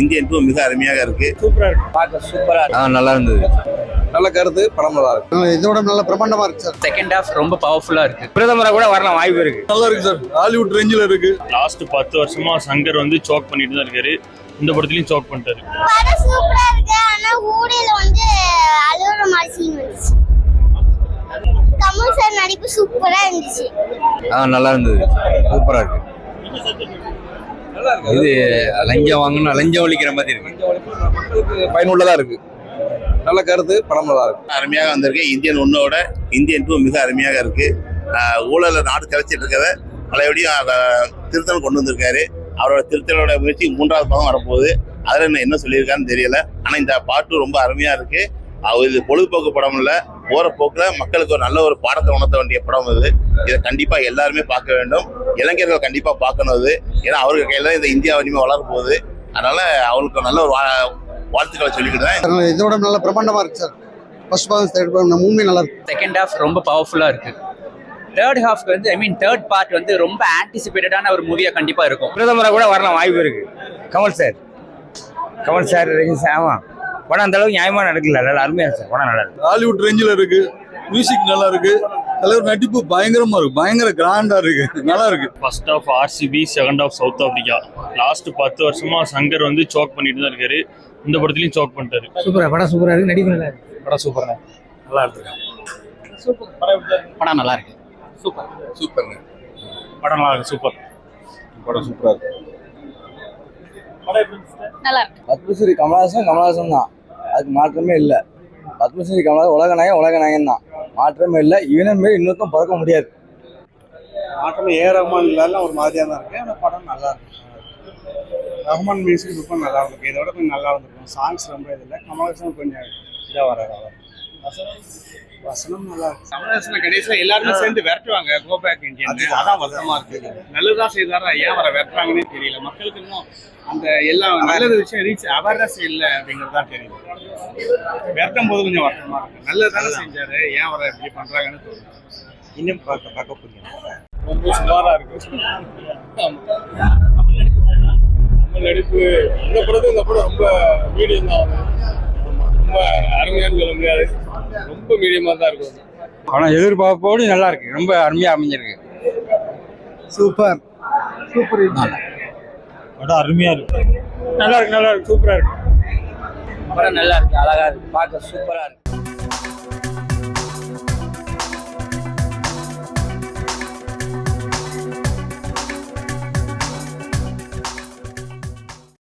Indian 2 மிக அருமையாக இருக்கு. சூப்பரா இருக்கு, பார்க்க சூப்பரா இருக்கு. நல்லா இருந்தது. நல்ல கருத்து, படம் நல்லா இருக்கு. இதோட நல்ல பிரம்மாண்டமா இருக்கு சார். செகண்ட் ஹாஃப் ரொம்ப பவர்ஃபுல்லா இருக்கு. பிரதமரா கூட வரலாம் வாய்ப்பு இருக்கு. நல்லா இருக்கு சார். ஹாலிவுட் ரேஞ்சில் இருக்கு. லாஸ்ட் 10 வருஷமா சங்கர் வந்து சோக் பண்ணிட்டு தான் இருக்காரு. இந்த படத்துலயும் சோக் பண்ணிட்டாரு. படம் சூப்பரா இருக்கு. ஆனா ஊடையில வந்து அழுகுற மாதிரி சீன் வந்துச்சு. கமல் சார் நடிப்பு சூப்பரா இருந்துச்சு. நல்லா இருந்தது. சூப்பரா இருக்கு. இது லஞ்சம் வாங்கணும், லஞ்சம் ஒழிக்கிற மாதிரி இருக்கு. மக்களுக்கு பயனுள்ளதா இருக்கு. நல்ல கருத்து, படம் நல்லா இருக்கு. அருமையாக வந்திருக்கு. இந்தியன் 1ஓட இந்தியன் 2 மிக அருமையாக இருக்கு. ஊழல நாடு கலைச்சிட்டு இருக்கிறத பழையபடியும் திருத்தம் கொண்டு வந்திருக்காரு. அவரோட திருத்தலோட முயற்சி 3வது படம் வரப்போகுது. அதில் என்ன சொல்லியிருக்காருன்னு தெரியல. ஆனால் இந்த பாட்டு ரொம்ப அருமையாக இருக்கு. இது பொழுதுபோக்கு படம் இல்லை, போகிற போக்கில் மக்களுக்கு ஒரு நல்ல ஒரு பாடத்தை உணர்த்த வேண்டிய படம் இது. இதை கண்டிப்பாக எல்லாருமே பார்க்க வேண்டும். இளைஞர்கள் கண்டிப்பாக பார்க்கணும் இது. ஏன்னா அவருக்கு கையில் இந்த இந்தியா இனிமேல் வளர போகுது. அதனால அவங்களுக்கு நல்ல ஒரு வாழ்த்துக்களை சொல்லிக்கிட்டேன். இதோட நல்ல பிரம்மாண்டமா இருக்கு sir. First part second part movie நல்லா இருக்கு. செகண்ட் ஹாஃப் ரொம்ப பவர்ஃபுல்லா இருக்கு. தேர்ட் ஹாஃப்க்கு வந்து தேர்ட் பார்ட் வந்து ரொம்ப ஆன்டிசிபேட்டடான ஒரு மூவியா கண்டிப்பா இருக்கும். பிரதமரா கூட வரலாம் வாய்ப்பு இருக்கு. கமல் சார் ஆமா, படம் அந்த அளவுக்கு நியாயமா நடக்கல. நல்லா அருமையா சார், படம் நல்லா இருக்கு. ஹாலிவுட் ரேஞ்சில் இருக்கு. மியூசிக் நல்லா இருக்கு. தலைவர் நடிப்பு பயங்கரமா இருக்கு. பயங்கர கிராண்டா இருக்கு. நல்லா இருக்கு. First half RCB, second half South Africa. Last 10 வருஷமா சங்கர் வந்து சோக் பண்ணிட்டு தான் இருக்காரு. இந்த படத்துலயும் சோக் பண்ணிட்டாரு. சூப்பரா, படம் சூப்பரா இருக்கு. நடிப்பு நல்லா இருக்கு. படம் சூப்பரா நல்லா எடுத்துருக்காங்க. படம் நல்லா இருக்கு. சூப்பர் படம் நல்லா இருக்கு. சூப்பர் படம் சூப்பரா இருக்கு. நல்லா இருக்கு. பத்மஸ்ரீ கமலஹாசன் தான், அதுக்கு மாற்றமே இல்லை. பத்மஸ்ரீ கமலஹாசன் உலக நாயகன் தான், மாற்றமே இல்லை. இவனை மாரி இன்னொருத்தம் பறக்க முடியாது. மாற்றமே ரஹ்மான் இல்லாத ஒரு மாதிரியா தான் இருக்கு. ஆனால் படம் நல்லா இருக்கு. ரஹ்மான் மியூசிக் ரொம்ப நல்லா இருக்கு. இதோட கொஞ்சம் நல்லா இருந்திருக்கும். சாங்ஸ் ரொம்ப இதில்லை. கமலஹாசன் கொஞ்சம் இதாக வராது. வசனம் நல்லா இருக்கு. கமலஹாசன் கடைசியா எல்லாருமே சேர்ந்து விரட்டுவாங்க. Go back Indian. அதான் வருத்தமா இருக்கு. நல்லதுதான் செய்தாரா, ஏன் வர விரட்டுறாங்கன்னே தெரியல. மக்களுக்கு இன்னும் அந்த எல்லா நல்லது விஷயம் ரீச் அவேர்னஸ் இல்லை அப்படிங்கிறது தான் தெரியுது. விரட்டும் போது கொஞ்சம் வருத்தமா இருக்கு. நல்லதுதானே செஞ்சாரு, ஏன் வர இப்படி பண்றாங்கன்னு தோணுது. இன்னும் பார்க்க புரியும். ரொம்ப சுமாரா இருக்கு. நம்ம நடிப்பு இந்த படம் ரொம்ப மீடியம் தான். ரொம்ப அருமையானு சொல்ல முடியாது. ரொம்ப மீடியமா தான் இருக்கும். படம் எதிர்பார்ப்போடு நல்லா இருக்கு. ரொம்ப அருமையா அமைஞ்சிருக்கு. சூப்பர் படம் அருமையா இருக்கு. நல்லா இருக்கு. சூப்பரா இருக்கு. படம் நல்லா இருக்கு, அழகா இருக்கு, பார்க்க சூப்பரா இருக்கு.